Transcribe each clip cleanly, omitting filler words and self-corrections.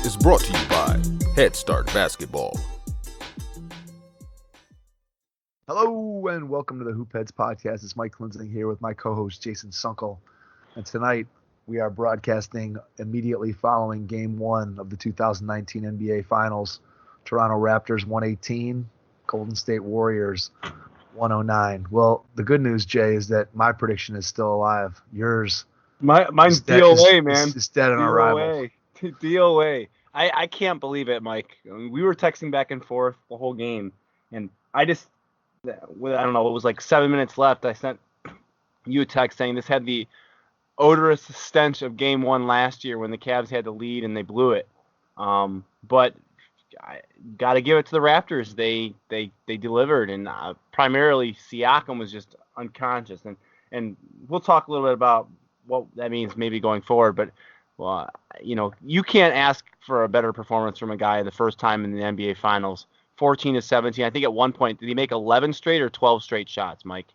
is brought to you by Head Start Basketball. Hello and welcome to the Hoopheads podcast. It's Mike Klinzing here with my co-host Jason Sunkel. And tonight we are broadcasting immediately following Game 1 of the 2019 NBA Finals. Toronto Raptors 118, Golden State Warriors 109. Well, the good news, Jay, is that my prediction is still alive. Yours, mine's DOA, man. It's dead on arrival. DOA. I can't believe it, Mike. I mean, we were texting back and forth the whole game, and I don't know, it was like 7 minutes left. I sent you a text saying this had the odorous stench of Game 1 last year when the Cavs had the lead and they blew it. But I got to give it to the Raptors. They delivered, and primarily Siakam was just unconscious. And we'll talk a little bit about what that means maybe going forward. But, well, you can't ask for a better performance from a guy the first time in the NBA Finals. 14 to 17. I think at one point, did he make 11 straight or 12 straight shots, Mike?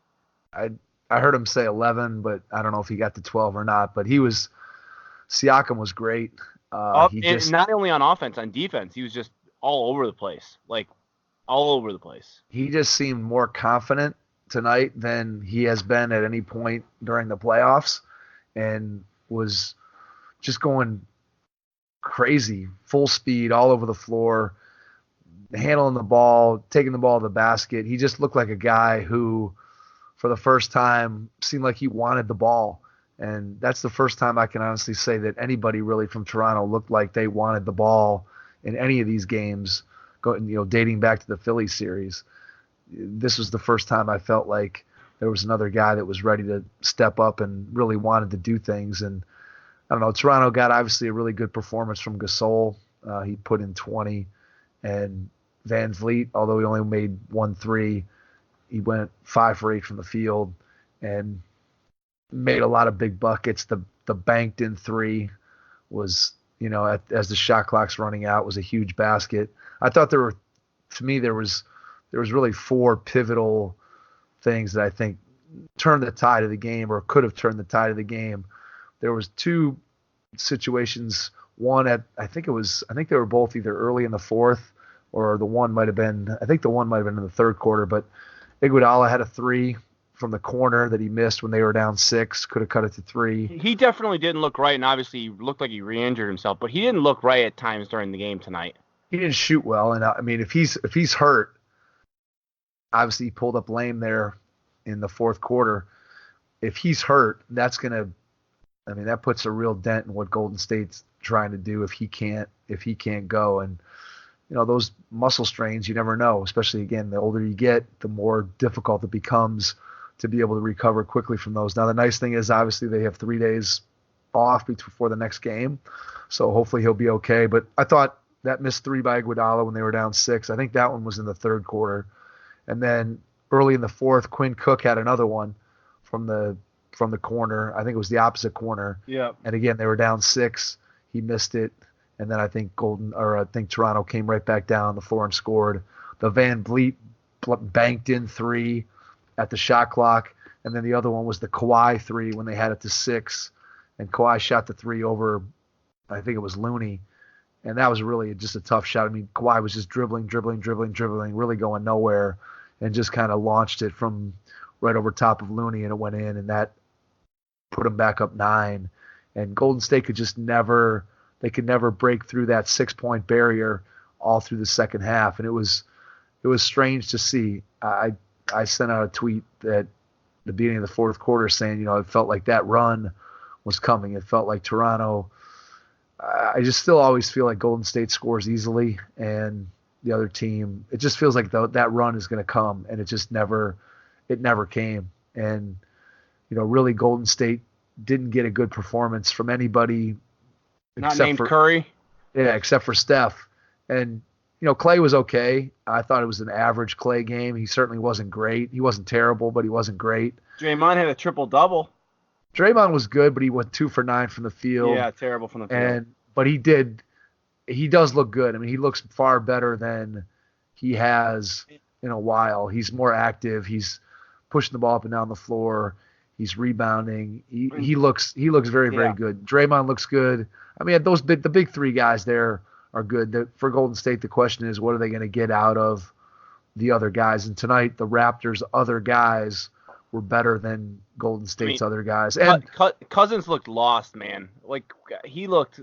I heard him say 11, but I don't know if he got to 12 or not. But Siakam was great. Not only on offense, on defense, he was just all over the place. He just seemed more confident tonight than he has been at any point during the playoffs, and was just going crazy, full speed all over the floor, handling the ball, taking the ball to the basket. He just looked like a guy who, for the first time, seemed like he wanted the ball. And that's the first time I can honestly say that anybody really from Toronto looked like they wanted the ball in any of these games, dating back to the Philly series. This was the first time I felt like there was another guy that was ready to step up and really wanted to do things. And I don't know, Toronto got obviously a really good performance from Gasol. He put in 20. And Van Vliet, although he only made 1 3, he went 5 for 8 from the field and made a lot of big buckets. The banked in 3 was, as the shot clock's running out, was a huge basket. I thought there was really 4 pivotal things that I think turned the tide of the game, or could have turned the tide of the game. There was 2 situations. One I think they were both either early in the fourth, or the one might have been in the third quarter, but Iguodala had a 3 from the corner that he missed when they were down 6, could have cut it to 3. He definitely didn't look right, and obviously he looked like he re-injured himself, but he didn't look right at times during the game tonight. He didn't shoot well, and I mean, if he's hurt, obviously he pulled up lame there in the fourth quarter. If he's hurt, that puts a real dent in what Golden State's trying to do if he can't go. And those muscle strains, you never know, especially, again, the older you get, the more difficult it becomes to be able to recover quickly from those. Now, the nice thing is, obviously, they have 3 days off before the next game, so hopefully he'll be okay. But I thought that missed 3 by Iguodala when they were down 6, I think that one was in the third quarter. And then early in the fourth, Quinn Cook had another one from the corner. I think it was the opposite corner. Yeah. And again, they were down 6. He missed it. And then I think Toronto came right back down on the floor and scored. The Van Vliet banked in 3 at the shot clock. And then the other one was the Kawhi 3 when they had it to 6. And Kawhi shot the 3 over, I think it was Looney. And that was really just a tough shot. I mean, Kawhi was just dribbling, really going nowhere, and just kind of launched it from right over top of Looney, and it went in, and that put him back up 9. And Golden State could never break through that 6-point barrier all through the second half. And it was strange to see. I sent out a tweet at the beginning of the fourth quarter saying, it felt like that run was coming. It felt like Toronto. I just still always feel like Golden State scores easily, and the other team, it just feels like that run is going to come, and it never came. And, really Golden State didn't get a good performance from anybody. Not named Curry? Yeah, except for Steph. And, Klay was okay. I thought it was an average Klay game. He certainly wasn't great. He wasn't terrible, but he wasn't great. Draymond had a triple-double. Draymond was good, but he went 2 for 9 from the field. Yeah, terrible from the field. But he does look good. I mean, he looks far better than he has in a while. He's more active. He's pushing the ball up and down the floor. He's rebounding. He looks very, very good. Draymond looks good. I mean, the big 3 guys there are good. For Golden State, the question is, what are they going to get out of the other guys? And tonight, the Raptors' other guys were better than Golden State's other guys. And Cousins looked lost, man. Like he looked.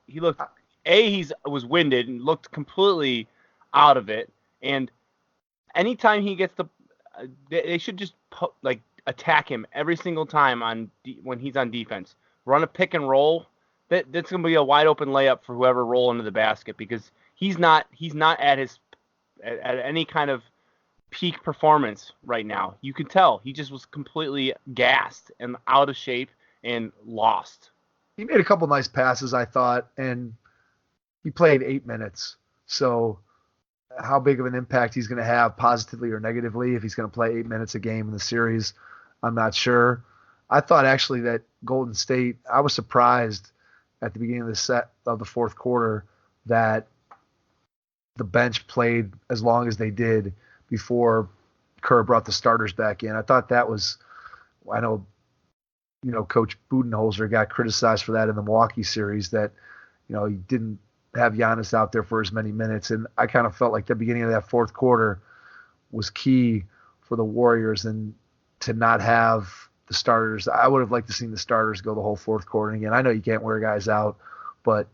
He was winded and looked completely out of it. And anytime he gets they should just attack him every single time when he's on defense. Run a pick and roll. That's gonna be a wide open layup for whoever roll into the basket, because he's not at any kind of peak performance right now. You could tell he just was completely gassed and out of shape and lost. He made a couple nice passes, I thought, and he played 8 minutes. So how big of an impact he's going to have, positively or negatively, if he's going to play 8 minutes a game in the series, I'm not sure. I thought actually that Golden State, I was surprised at the beginning of the fourth quarter that the bench played as long as they did before Kerr brought the starters back in. I thought that was, I know, Coach Budenholzer got criticized for that in the Milwaukee series, that, he didn't have Giannis out there for as many minutes. And I kind of felt like the beginning of that fourth quarter was key for the Warriors, and to not have the starters. I would have liked to see the starters go the whole fourth quarter. And again, I know you can't wear guys out, but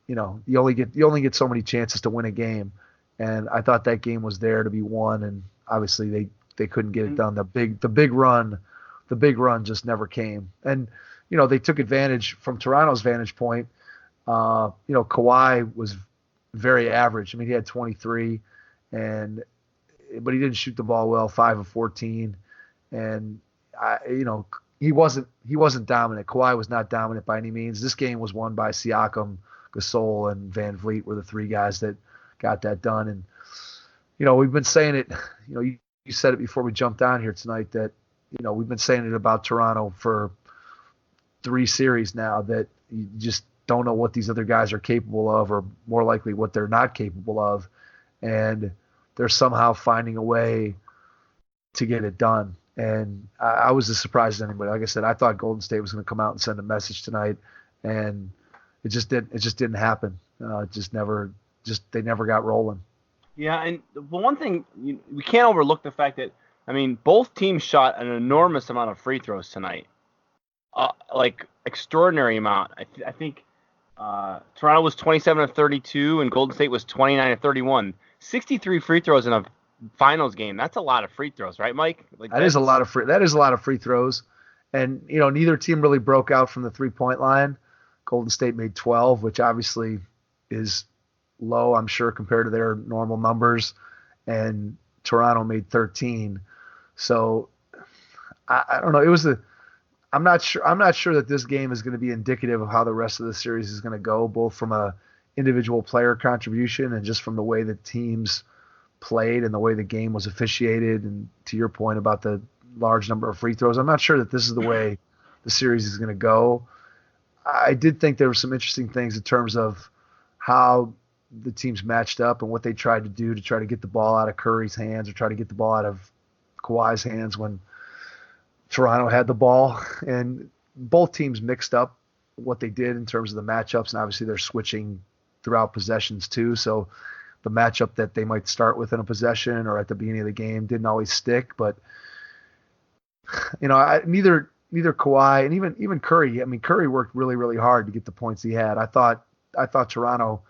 you only get so many chances to win a game. And I thought that game was there to be won, and obviously they couldn't get it done. The big run just never came. And they took advantage from Toronto's vantage point. Kawhi was very average. I mean, he had 23, but he didn't shoot the ball well, 5 of 14, and he wasn't dominant. Kawhi was not dominant by any means. This game was won by Siakam, Gasol, and Van Vliet were the three guys that got that done. And we've been saying it. You said it before we jumped on here tonight that we've been saying it about Toronto for 3 series now, that you just don't know what these other guys are capable of, or more likely what they're not capable of, and they're somehow finding a way to get it done. And I was as surprised as anybody. Like I said, I thought Golden State was going to come out and send a message tonight, and it just didn't happen. They never got rolling. Yeah, and the one thing we can't overlook the fact that, I mean, both teams shot an enormous amount of free throws tonight, extraordinary amount. I think Toronto was 27 of 32, and Golden State was 29 of 31. 63 free throws in a finals game. That's a lot of free throws, right, Mike? That is a lot of free throws, and neither team really broke out from the 3-point line. Golden State made 12, which obviously is low, I'm sure, compared to their normal numbers, and Toronto made 13. So I don't know. I'm not sure that this game is going to be indicative of how the rest of the series is going to go, both from a individual player contribution and just from the way the teams played and the way the game was officiated. And to your point about the large number of free throws, I'm not sure that this is the way the series is going to go. I did think there were some interesting things in terms of how the teams matched up and what they tried to do to try to get the ball out of Curry's hands or try to get the ball out of Kawhi's hands when Toronto had the ball. And both teams mixed up what they did in terms of the matchups, and obviously they're switching throughout possessions too. So the matchup that they might start with in a possession or at the beginning of the game didn't always stick. But neither Kawhi and even Curry. I mean, Curry worked really, really hard to get the points he had. I thought Toronto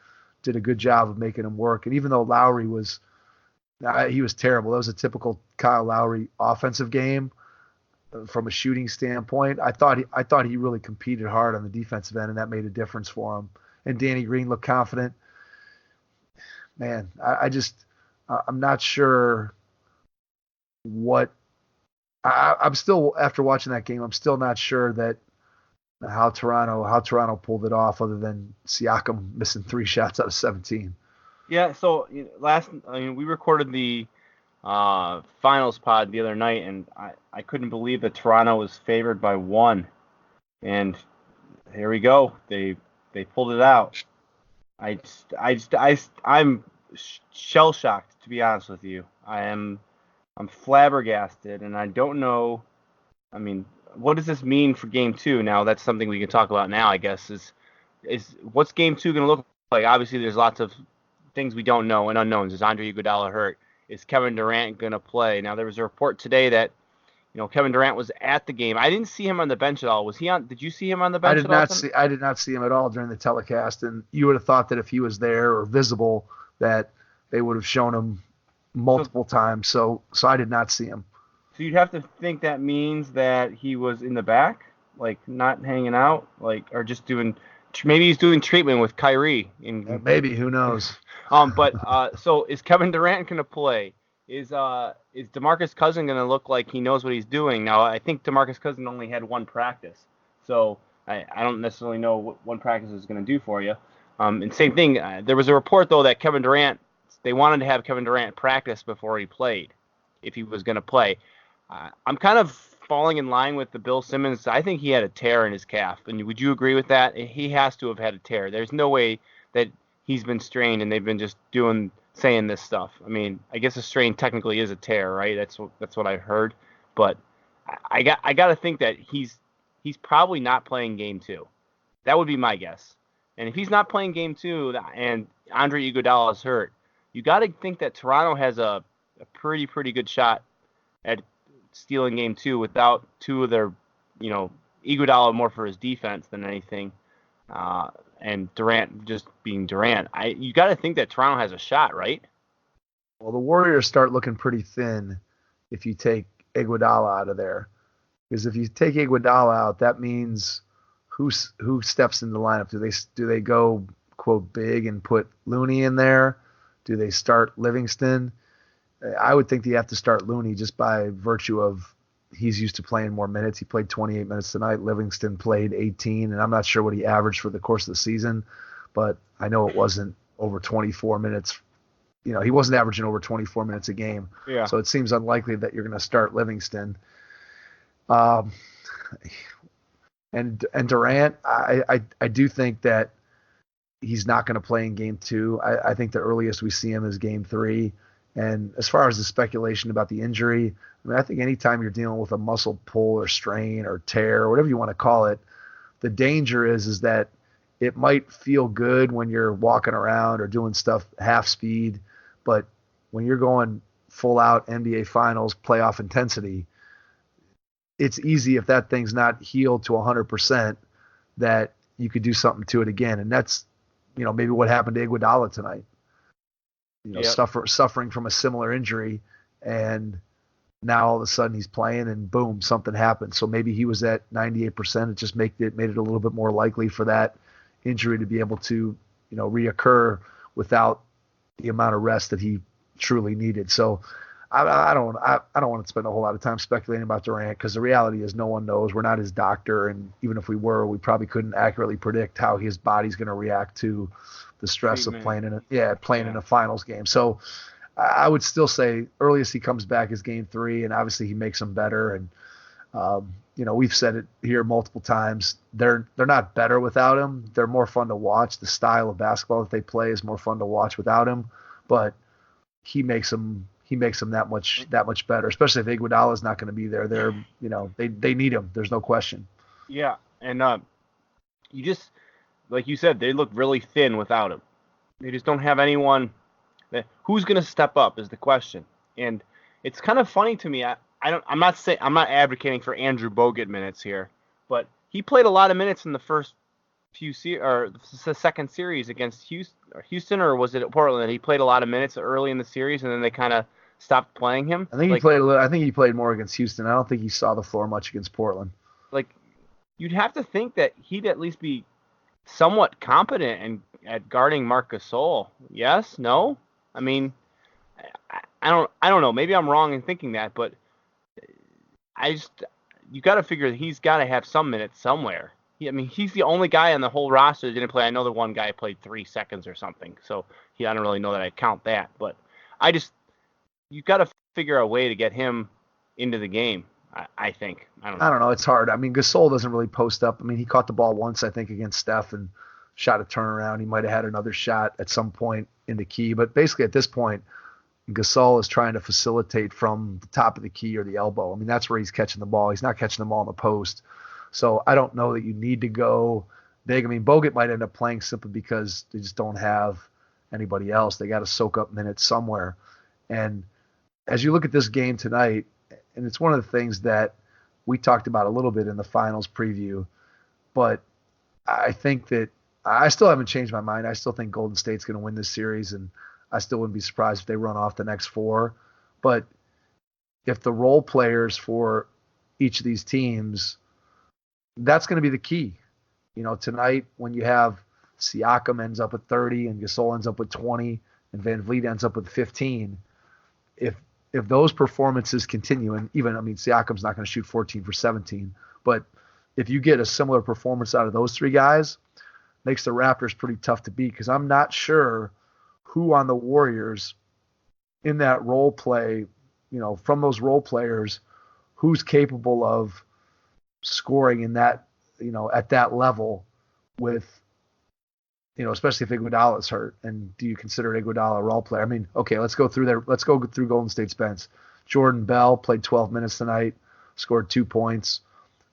did a good job of making him work. And even though Lowry was terrible, that was a typical Kyle Lowry offensive game from a shooting standpoint. I thought he really competed hard on the defensive end, and that made a difference for him. And Danny Green looked confident. Man, I'm not sure what. I'm still, after watching that game, I'm still not sure that how Toronto pulled it off, other than Siakam missing 3 shots out of 17. Yeah. So we recorded the finals pod the other night, and I couldn't believe that Toronto was favored by 1, and here we go. They pulled it out. I'm shell shocked, to be honest with you. I'm flabbergasted, and I don't know. I mean, what does this mean for Game 2? Now, that's something we can talk about now, I guess. Is What's game 2 going to look like? Obviously, there's lots of things we don't know and unknowns. Is Andre Iguodala hurt? Is Kevin Durant going to play? Now, there was a report today that Kevin Durant was at the game. I didn't see him on the bench at all. Was he on? Did you see him on the bench? I did not see him at all during the telecast, and you would have thought that if he was there or visible, that they would have shown him multiple times. So I did not see him. So you'd have to think that means that he was in the back, like not hanging out, like, or just doing. Maybe he's doing treatment with Kyrie. Maybe, who knows? So is Kevin Durant going to play? Is DeMarcus Cousins going to look like he knows what he's doing? Now, I think DeMarcus Cousins only had one practice, so I don't necessarily know what one practice is going to do for you. And same thing, there was a report, though, that Kevin Durant, they wanted to have Kevin Durant practice before he played, if he was going to play. I'm kind of falling in line with the Bill Simmons. I think he had a tear in his calf. And would you agree with that? He has to have had a tear. There's no way that he's been strained and they've been just saying this stuff. I mean, I guess a strain technically is a tear, right? That's what I heard. But I got to think that he's probably not playing game 2. That would be my guess. And if he's not playing game 2 and Andre Iguodala is hurt, you got to think that Toronto has a pretty good shot at stealing game 2 without two of their, Iguodala more for his defense than anything, and Durant just being Durant. You got to think that Toronto has a shot, right? Well, the Warriors start looking pretty thin if you take Iguodala out of there, because if you take Iguodala out, that means who steps in the lineup? Do they go quote big and put Looney in there? Do they start Livingston? I would think that you have to start Looney just by virtue of he's used to playing more minutes. He played 28 minutes tonight. Livingston played 18, and I'm not sure what he averaged for the course of the season, but I know it wasn't over 24 minutes. He wasn't averaging over 24 minutes a game. Yeah. So it seems unlikely that you're going to start Livingston. And Durant, I do think that he's not going to play in game 2. I think the earliest we see him is game 3. And as far as the speculation about the injury, I think anytime you're dealing with a muscle pull or strain or tear or whatever you want to call it, the danger is that it might feel good when you're walking around or doing stuff half speed, but when you're going full out NBA Finals playoff intensity, it's easy if that thing's not healed to 100% that you could do something to it again. And that's, maybe what happened to Iguodala tonight. Yep. Suffering from a similar injury, and now all of a sudden he's playing and boom, something happened. So maybe he was at 98%. It just made it a little bit more likely for that injury to be able to, reoccur without the amount of rest that he truly needed. So I don't want to spend a whole lot of time speculating about Durant, because the reality is no one knows. We're not his doctor, and even if we were, we probably couldn't accurately predict how his body's going to react to the stress of playing in a finals game. So I would still say earliest he comes back is game 3, and obviously he makes them better. And we've said it here multiple times. They're not better without him. They're more fun to watch. The style of basketball that they play is more fun to watch without him. But he makes them that much better, especially if Iguodala is not going to be there. They need him. There's no question. Yeah, and you just, like you said, they look really thin without him. They just don't have anyone. Who's going to step up is the question. And it's kind of funny to me. I'm not advocating for Andrew Bogut minutes here, but he played a lot of minutes in the first the second series against Houston, or was it Portland? He played a lot of minutes early in the series, and then they kind of stopped playing him. I think he played more against Houston. I don't think he saw the floor much against Portland. Like, you'd have to think that he'd at least be somewhat competent at guarding Marc Gasol. Yes? No? I mean, I don't know. Maybe I'm wrong in thinking that, but you got to figure that he's got to have some minutes somewhere. He's the only guy on the whole roster that didn't play. I know the one guy played 3 seconds or something, so I don't really know that I count that. But you got to figure a way to get him into the game. I think. I don't know. It's hard. Gasol doesn't really post up. He caught the ball once, I think, against Steph and shot a turnaround. He might have had another shot at some point in the key, but basically at this point, Gasol is trying to facilitate from the top of the key or the elbow. That's where he's catching the ball. He's not catching the ball in the post. So I don't know that you need to go big. I mean, Bogut might end up playing simply because they just don't have anybody else. They got to soak up minutes somewhere. And as you look at this game tonight, and it's one of the things that we talked about a little bit in the finals preview, but I think that I still haven't changed my mind. I still think Golden State's going to win this series, and I still wouldn't be surprised if they run off the next 4. But if the role players for each of these teams, that's going to be the key. Tonight when you have Siakam ends up with 30 and Gasol ends up with 20 and Van Vliet ends up with 15, if those performances continue, and even, Siakam's not going to shoot 14 for 17, but if you get a similar performance out of those 3 guys, makes the Raptors pretty tough to beat, because I'm not sure who on the Warriors in that role play, from those role players, who's capable of scoring in that, at that level with, especially if Iguodala's hurt. And do you consider Iguodala a role player? Okay, let's go through Golden State's bench. Jordan Bell played 12 minutes tonight, scored 2 points.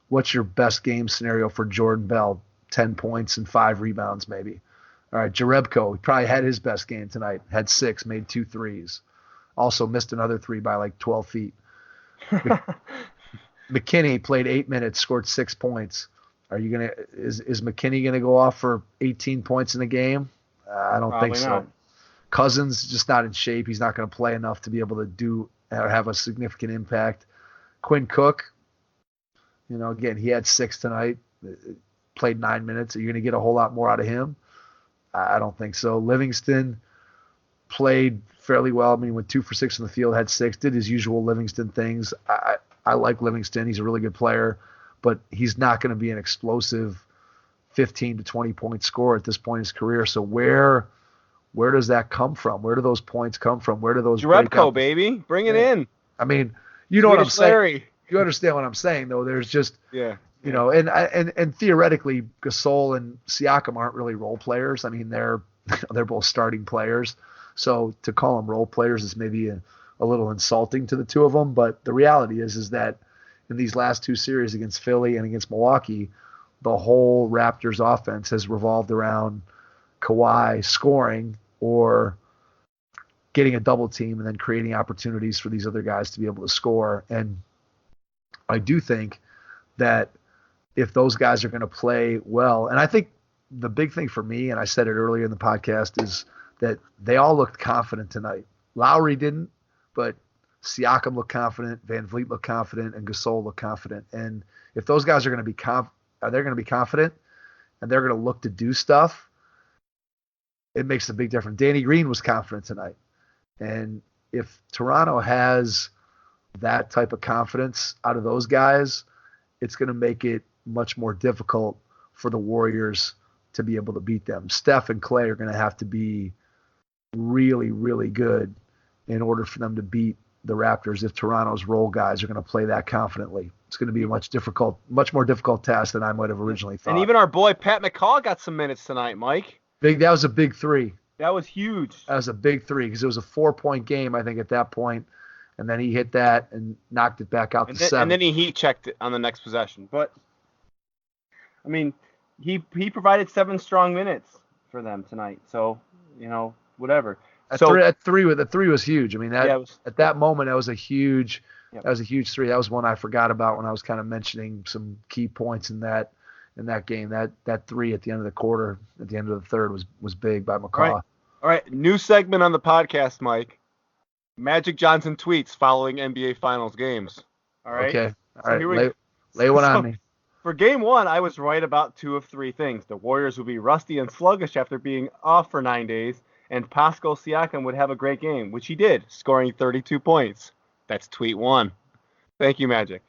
What's your best game scenario for Jordan Bell? 10 points and 5 rebounds maybe. All right, Jerebko, he probably had his best game tonight. Had 6, made 2 threes. Also missed another 3 by like 12 feet. McKinney played 8 minutes, scored 6 points. Is McKinney gonna go off for 18 points in the game? I don't think so. Not. Cousins just not in shape. He's not going to play enough to be able to do or have a significant impact. Quinn Cook, again, he had 6 tonight, played 9 minutes. Are you going to get a whole lot more out of him? I don't think so. Livingston played fairly well. Went 2 for 6 in the field, had 6, did his usual Livingston things. I like Livingston. He's a really good player, but he's not going to be an explosive 15 to 20 point scorer at this point in his career. So where does that come from? Where do those points come from? Where do those Jerebko, baby, bring it in. You know what I'm saying. Larry. You understand what I'm saying, though. There's just Yeah. And theoretically, Gasol and Siakam aren't really role players. They're both starting players. So to call them role players is maybe a little insulting to the two of them. But the reality is that in these last 2 series against Philly and against Milwaukee, the whole Raptors offense has revolved around Kawhi scoring or getting a double team and then creating opportunities for these other guys to be able to score. And I do think that if those guys are going to play well, and I think the big thing for me, and I said it earlier in the podcast, is that they all looked confident tonight. Lowry didn't, but Siakam looked confident, Van Vliet looked confident, and Gasol looked confident. And if those guys are going to be confident and they're going to look to do stuff, it makes a big difference. Danny Green was confident tonight. And if Toronto has that type of confidence out of those guys, it's going to make it much more difficult for the Warriors to be able to beat them. Steph and Clay are going to have to be really, really good in order for them to beat the Raptors if Toronto's role guys are going to play that confidently. It's going to be a much more difficult task than I might have originally thought. And even our boy Pat McCall got some minutes tonight, Mike. That was a big 3. That was huge. That was a big 3 because it was a 4-point game, I think, at that point. And then he hit that and knocked it back out to 7. And then he heat checked it on the next possession. But, he provided 7 strong minutes for them tonight. So, whatever. That 3 was huge. At that moment, that was a huge Yep. That was a huge 3. That was one I forgot about when I was kind of mentioning some key points in that game. That 3 at the end of the quarter, at the end of the third, was big by McCaw. All right. New segment on the podcast, Mike. Magic Johnson tweets following NBA Finals games. All right. Okay. All So right. Lay one on me. For game 1, I was right about 2 of 3 things. The Warriors would be rusty and sluggish after being off for 9 days, and Pascal Siakam would have a great game, which he did, scoring 32 points. That's tweet 1. Thank you, Magic.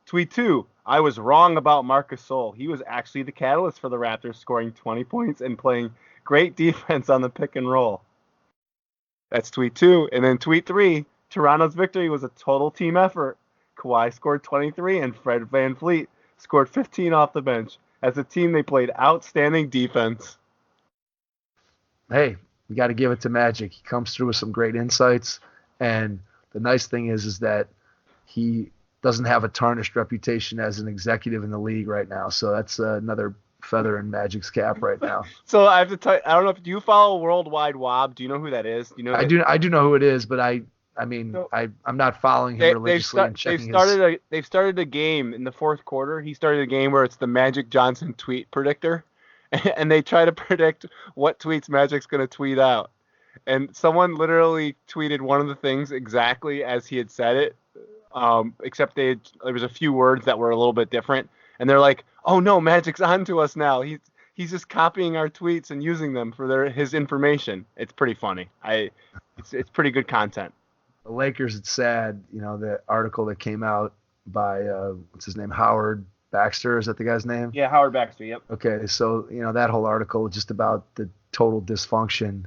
Tweet 2, I was wrong about Marc Gasol. He was actually the catalyst for the Raptors, scoring 20 points and playing great defense on the pick and roll. That's tweet 2. And then tweet 3, Toronto's victory was a total team effort. Kawhi scored 23 and Fred VanVleet scored 15 off the bench. As a team, they played outstanding defense. Hey, we got to give it to Magic. He comes through with some great insights. And the nice thing is that he doesn't have a tarnished reputation as an executive in the league right now. So that's another feather in Magic's cap right now. So I have to tell you, I don't know if do you follow Worldwide Wob? Do you know who that is? Do you know I do know who it is, but I mean, So I'm not following him religiously and checking they've started a game in the fourth quarter. He started a game where it's the Magic Johnson tweet predictor, and they try to predict what tweets Magic's going to tweet out. And someone literally tweeted one of the things exactly as he had said it, except there was a few words that were a little bit different. And they're like, "Oh no, Magic's on to us now. He's just copying our tweets and using them for his information." It's pretty funny. It's pretty good content. The Lakers, it's sad, the article that came out by what's his name, Howard Baxter, is that the guy's name? Yeah, Howard Baxter. Yep. Okay, so that whole article is just about the total dysfunction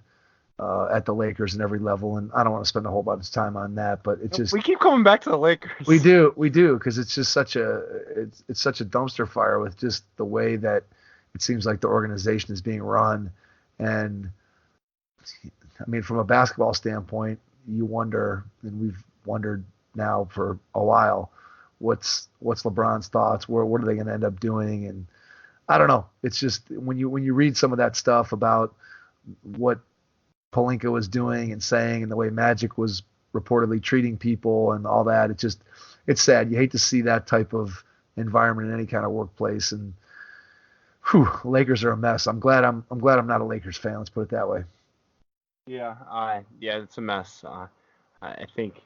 at the Lakers in every level, and I don't want to spend a whole bunch of time on that, but it's just we keep coming back to the Lakers. We do, because it's just such a dumpster fire with just the way that it seems like the organization is being run, and I mean, from a basketball standpoint, you wonder, and we've wondered now for a while, what's LeBron's thoughts? What are they going to end up doing? And I don't know. It's just when you read some of that stuff about what Pelinka was doing and saying, and the way Magic was reportedly treating people and all that, it's sad. You hate to see that type of environment in any kind of workplace. And Lakers are a mess. I'm glad I'm not a Lakers fan. Let's put it that way. Yeah, it's a mess. I think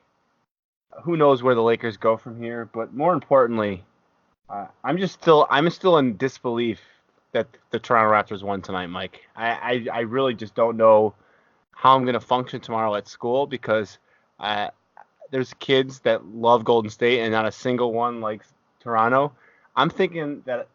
who knows where the Lakers go from here, but more importantly, I'm still in disbelief that the Toronto Raptors won tonight, Mike. I really just don't know how I'm going to function tomorrow at school because there's kids that love Golden State and not a single one likes Toronto. I'm thinking that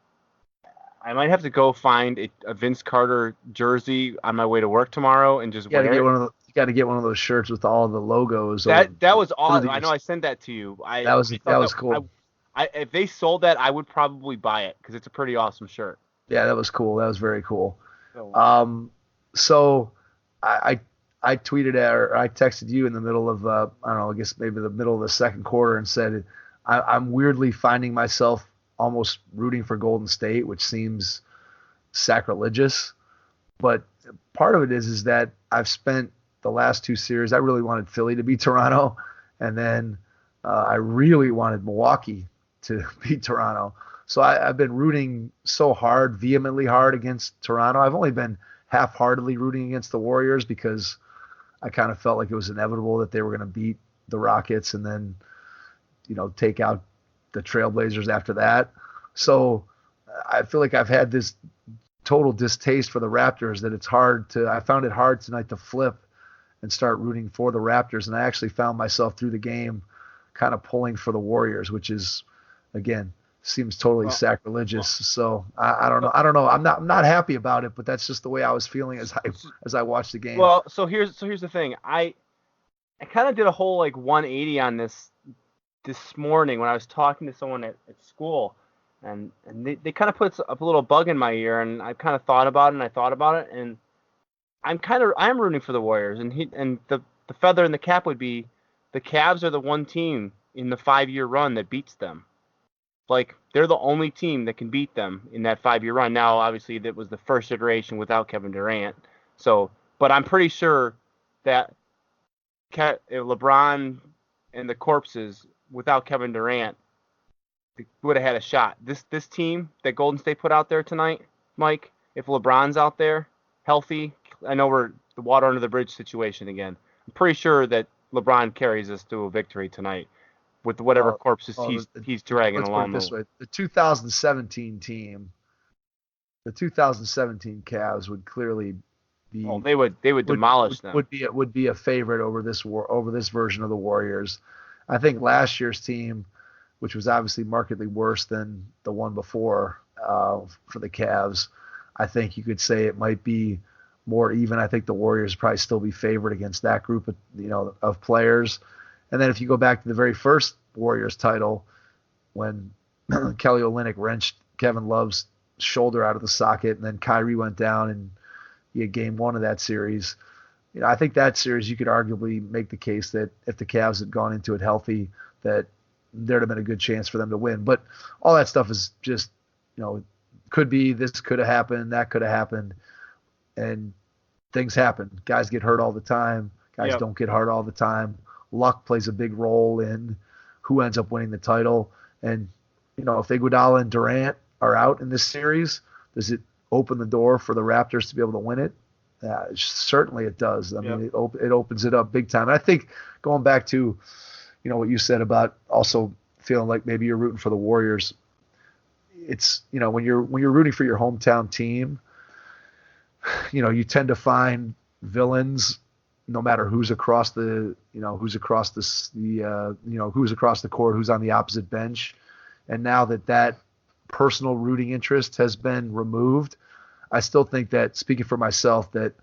I might have to go find a Vince Carter jersey on my way to work tomorrow and just wear it. You got to get one of those shirts with all the logos. That was awesome. I know I sent that to you. That was cool. If they sold that, I would probably buy it because it's a pretty awesome shirt. Yeah, that was cool. That was very cool. So I tweeted or I texted you in the middle of I don't know, I guess maybe the middle of the second quarter and said I'm weirdly finding myself almost rooting for Golden State, which seems sacrilegious. But part of it is that I've spent the last two series, I really wanted Philly to beat Toronto, and then I really wanted Milwaukee to beat Toronto. So I've been rooting so hard, vehemently hard against Toronto. I've only been half-heartedly rooting against the Warriors because I kind of felt like it was inevitable that they were going to beat the Rockets and then, take out the Trailblazers after that. So I feel like I've had this total distaste for the Raptors that I found it hard tonight to flip and start rooting for the Raptors. And I actually found myself through the game kind of pulling for the Warriors, which is, again, seems totally sacrilegious. So I don't know. I'm not happy about it, but that's just the way I was feeling as I watched the game. Well, so here's the thing. I kind of did a whole 180 on this morning when I was talking to someone at school, and they kind of put a little bug in my ear, and I kind of thought about it, and I'm rooting for the Warriors, and the feather in the cap would be the Cavs are the one team in the 5-year run that beats them. They're the only team that can beat them in that 5-year run. Now, obviously, that was the first iteration without Kevin Durant. But I'm pretty sure that LeBron and the corpses without Kevin Durant would have had a shot. This team that Golden State put out there tonight, Mike, if LeBron's out there healthy, I know we're the water under the bridge situation again. I'm pretty sure that LeBron carries us to a victory tonight with whatever corpses he's dragging along. Let's put it this way: the 2017 team, the 2017 Cavs would clearly be. Oh, they would demolish them. Would be a favorite over this version of the Warriors. I think last year's team, which was obviously markedly worse than the one before for the Cavs, I think you could say it might be more even. I think the Warriors probably still be favored against that group of players. And then if you go back to the very first Warriors title, when Kelly Olynyk wrenched Kevin Love's shoulder out of the socket, and then Kyrie went down and you had game one of that series. I think that series you could arguably make the case that if the Cavs had gone into it healthy, that there'd have been a good chance for them to win. But all that stuff is just, could be this could have happened, that could have happened, and things happen. Guys get hurt all the time. Guys don't get hurt all the time. Luck plays a big role in who ends up winning the title. And, if Iguodala and Durant are out in this series, does it open the door for the Raptors to be able to win it? Certainly it does. I mean, it opens it up big time. And I think going back to, what you said about also feeling like maybe you're rooting for the Warriors, it's, when you're rooting for your hometown team, you tend to find villains no matter who's across the court, who's on the opposite bench. And now that personal rooting interest has been removed, I still think that, speaking for myself, that,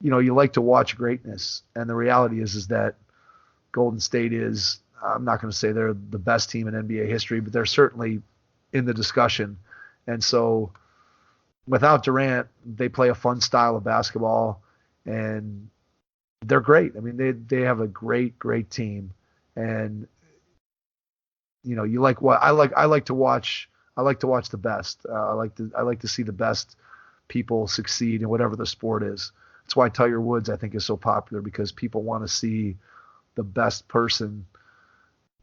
you like to watch greatness. And the reality is that Golden State is, I'm not going to say they're the best team in NBA history, but they're certainly in the discussion. And so without Durant, they play a fun style of basketball, and they're great. I mean, they have a great, great team. And, you like what I like to watch the best. I like to see the best people succeed in whatever the sport is. That's why Tiger Woods, I think, is so popular, because people want to see the best person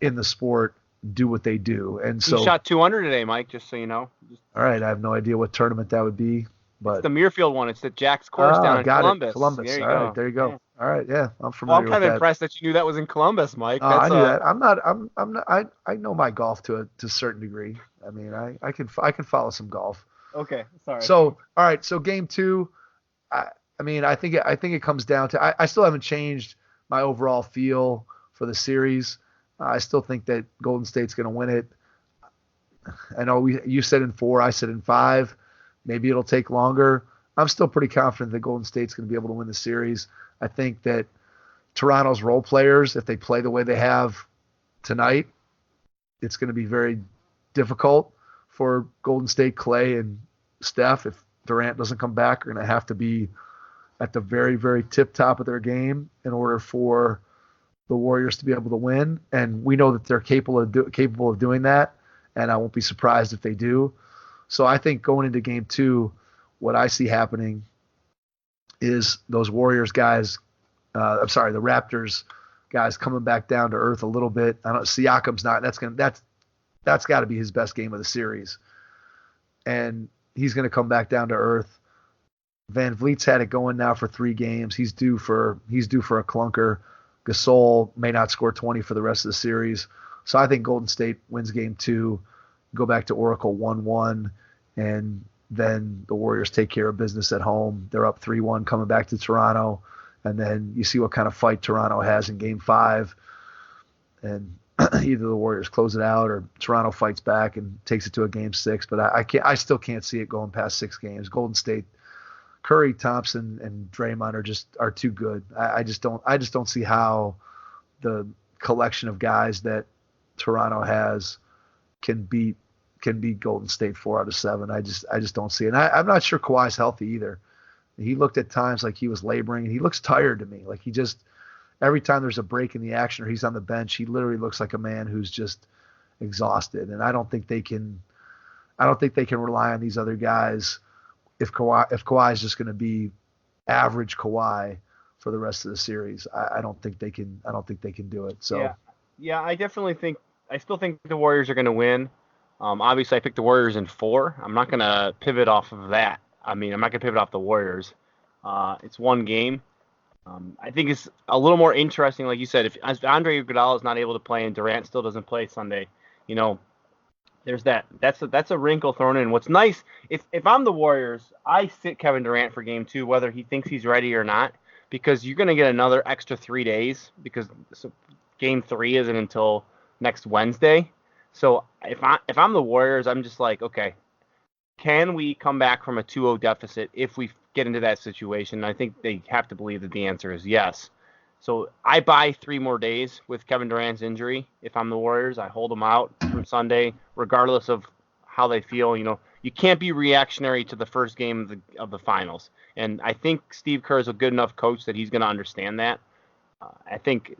in the sport do what they do. And so he shot 200 today, Mike, just so you know. All right, I have no idea what tournament that would be, but it's the Muirfield one. It's the Jack's course down in Columbus. Columbus. There you All go. right, there you go. Yeah. All right, yeah, I'm familiar with that. I'm kind of impressed that you knew that was in Columbus, Mike. I knew that. I'm not. I know my golf to a certain degree. I mean, I can follow some golf. Okay, sorry. So, all right, so game 2, I mean, I think it comes down to, I still haven't changed my overall feel for the series. I still think that Golden State's going to win it. I know you said in 4, I said in 5. Maybe it'll take longer. I'm still pretty confident that Golden State's going to be able to win the series. I think that Toronto's role players, if they play the way they have tonight, it's going to be very difficult for Golden State. Clay and Steph, if Durant doesn't come back, are going to have to be at the very, very tip top of their game in order for the Warriors to be able to win. And we know that they're capable of doing that, and I won't be surprised if they do. So I think going into game 2, what I see happening is those Warriors guys, the Raptors guys coming back down to earth a little bit. I don't Siakam's not. That's got to be his best game of the series, and he's going to come back down to earth. Van Vliet's had it going now for 3 games. He's due for a clunker. Gasol may not score 20 for the rest of the series. So I think Golden State wins game 2, go back to Oracle 1-1, and then the Warriors take care of business at home. They're up 3-1 coming back to Toronto, and then you see what kind of fight Toronto has in game 5, and either the Warriors close it out or Toronto fights back and takes it to a game 6. But I still can't see it going past 6 games. Golden State, Curry, Thompson, and Draymond are too good. I just don't see how the collection of guys that Toronto has can beat Golden State 4 out of 7. I just don't see it. And I'm not sure Kawhi's healthy either. He looked at times like he was laboring, and he looks tired to me. Like he just, every time there's a break in the action or he's on the bench, he literally looks like a man who's just exhausted. And I don't think they can rely on these other guys if Kawhi is just going to be average Kawhi for the rest of the series. I don't think they can do it. So yeah, I still think the Warriors are going to win. Obviously, I picked the Warriors in 4. I'm not going to pivot off of that. I mean, I'm not going to pivot off the Warriors. It's 1 game. I think it's a little more interesting, like you said, if Andre Iguodala is not able to play and Durant still doesn't play Sunday, there's that. That's a wrinkle thrown in. What's nice, if I'm the Warriors, I sit Kevin Durant for game 2, whether he thinks he's ready or not, because you're going to get another extra 3 days, because game 3 isn't until next Wednesday. So if I'm the Warriors, I'm just like, okay, can we come back from a 2-0 deficit if we get into that situation? And I think they have to believe that the answer is yes. So I buy 3 more days with Kevin Durant's injury. If I'm the Warriors, I hold him out from Sunday, regardless of how they feel. You can't be reactionary to the first game of the finals. And I think Steve Kerr is a good enough coach that he's going to understand that. I think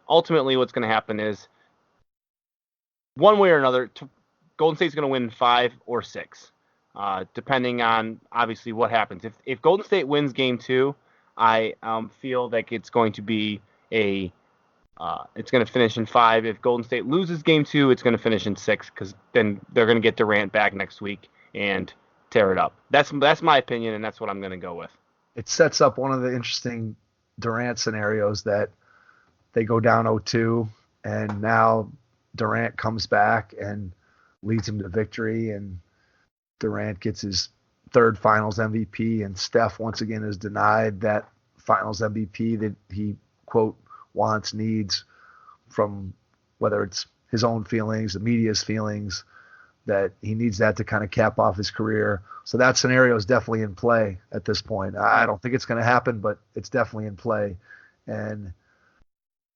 ultimately what's going to happen is, one way or another, Golden State's going to win 5 or 6. depending on obviously what happens. If Golden State wins Game 2, I feel like it's going to be it's going to finish in 5. If Golden State loses Game 2, it's going to finish in 6 because then they're going to get Durant back next week and tear it up. That's my opinion, and that's what I'm going to go with. It sets up one of the interesting Durant scenarios that they go down 0-2, and now Durant comes back and leads him to victory, and Durant gets his 3rd Finals MVP, and Steph once again is denied that Finals MVP that he, quote, wants, needs, from whether it's his own feelings, the media's feelings, that he needs that to kind of cap off his career. So that scenario is definitely in play at this point. I don't think it's going to happen, but it's definitely in play. And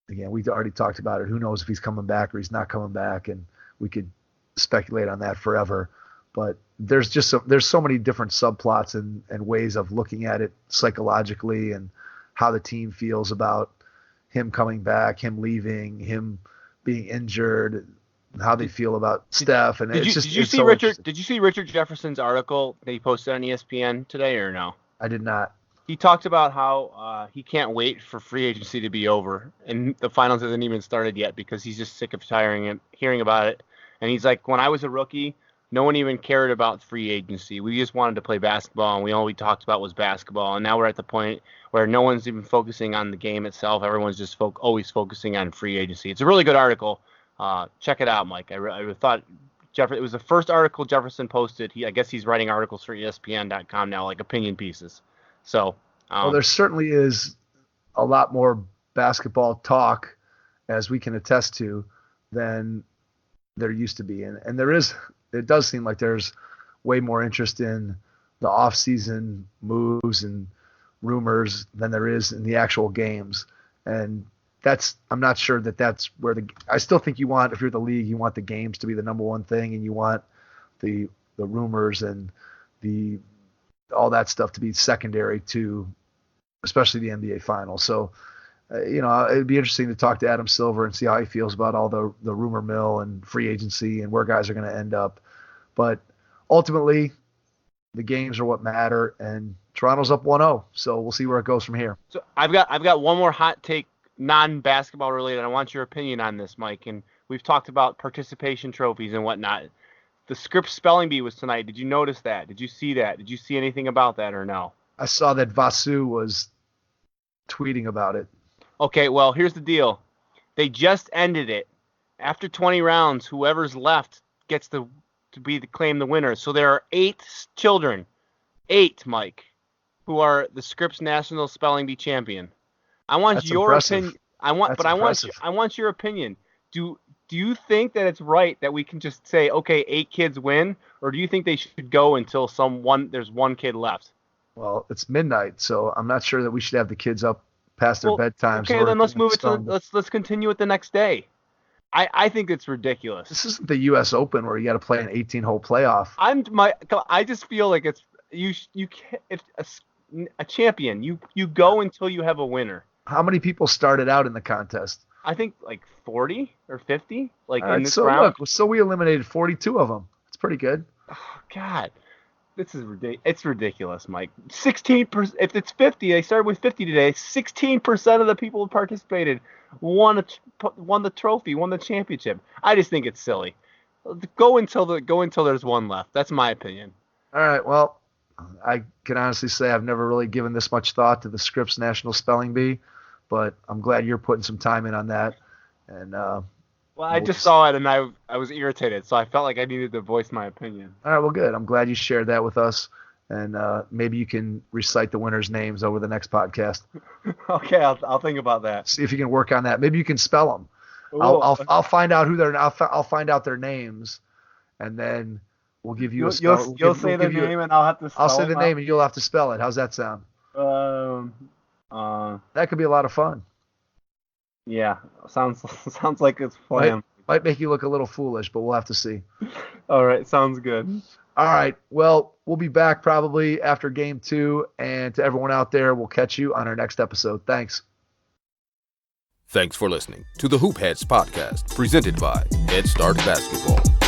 again, we already talked about it. Who knows if he's coming back or he's not coming back, and we could speculate on that forever. But there's so many different subplots and ways of looking at it psychologically, and how the team feels about him coming back, him leaving, him being injured, how they feel about Steph. And did you see Richard Jefferson's article that he posted on ESPN today or no? I did not. He talked about how he can't wait for free agency to be over, and the finals hasn't even started yet because he's just sick of hearing about it. And he's like, when I was a rookie, no one even cared about free agency. We just wanted to play basketball, and all we talked about was basketball. And now we're at the point where no one's even focusing on the game itself. Everyone's just always focusing on free agency. It's a really good article. Check it out, Mike. I thought it was the first article Jefferson posted. I guess he's writing articles for ESPN.com now, like opinion pieces. So, well, there certainly is a lot more basketball talk, as we can attest to, than there used to be. And it does seem like there's way more interest in the off-season moves and rumors than there is in the actual games. And I'm not sure that's where I still think if you're the league, you want the games to be the number one thing, and you want the rumors and all that stuff to be secondary to, especially the NBA Finals. So, it'd be interesting to talk to Adam Silver and see how he feels about all the rumor mill and free agency and where guys are going to end up. But ultimately, the games are what matter, and Toronto's up 1-0. So we'll see where it goes from here. So I've got one more hot take, non-basketball related. I want your opinion on this, Mike. And we've talked about participation trophies and whatnot. The Scripps Spelling Bee was tonight. Did you notice that? Did you see that? Did you see anything about that or no? I saw that Vasu was tweeting about it. Okay, well, here's the deal. They just ended it. After 20 rounds, whoever's left gets to claim the winner. So there are 8 children, Mike, who are the Scripps National Spelling Bee champion. I want That's your impressive. opinion. I want your opinion. Do you think that it's right that we can just say, okay, 8 kids win, or do you think they should go until there's one kid left? Well, it's midnight, so I'm not sure that we should have the kids up past their bedtimes. Okay, then let's move it to let's continue it the next day. I think it's ridiculous. This isn't the U.S. Open where you got to play an 18-hole playoff. I just feel like it's a champion. You go until you have a winner. How many people started out in the contest? I think like 40 or 50. In this round. So we eliminated 42 of them. That's pretty good. Oh God, this is ridiculous. It's ridiculous, Mike. 16%. If it's 50, they started with 50 today. 16% of the people who participated won the trophy, won the championship. I just think it's silly. Go until there's one left. That's my opinion. All right. Well, I can honestly say I've never really given this much thought to the Scripps National Spelling Bee, but I'm glad you're putting some time in on that. And I just saw it and I was irritated, so I felt like I needed to voice my opinion. All right. Well, good. I'm glad you shared that with us. And maybe you can recite the winners' names over the next podcast. Okay, I'll think about that. See if you can work on that. Maybe you can spell them. I'll find out I'll find out their names, and then we'll give you a spell. You'll say the name, and I'll have to spell it. I'll say the name, and you'll have to spell it. How's that sound? That could be a lot of fun. Yeah, sounds like it's fun. Might make you look a little foolish, but we'll have to see. All right, sounds good. All right. Well, we'll be back probably after Game 2. And to everyone out there, we'll catch you on our next episode. Thanks. Thanks for listening to the Hoop Heads podcast, presented by Head Start Basketball.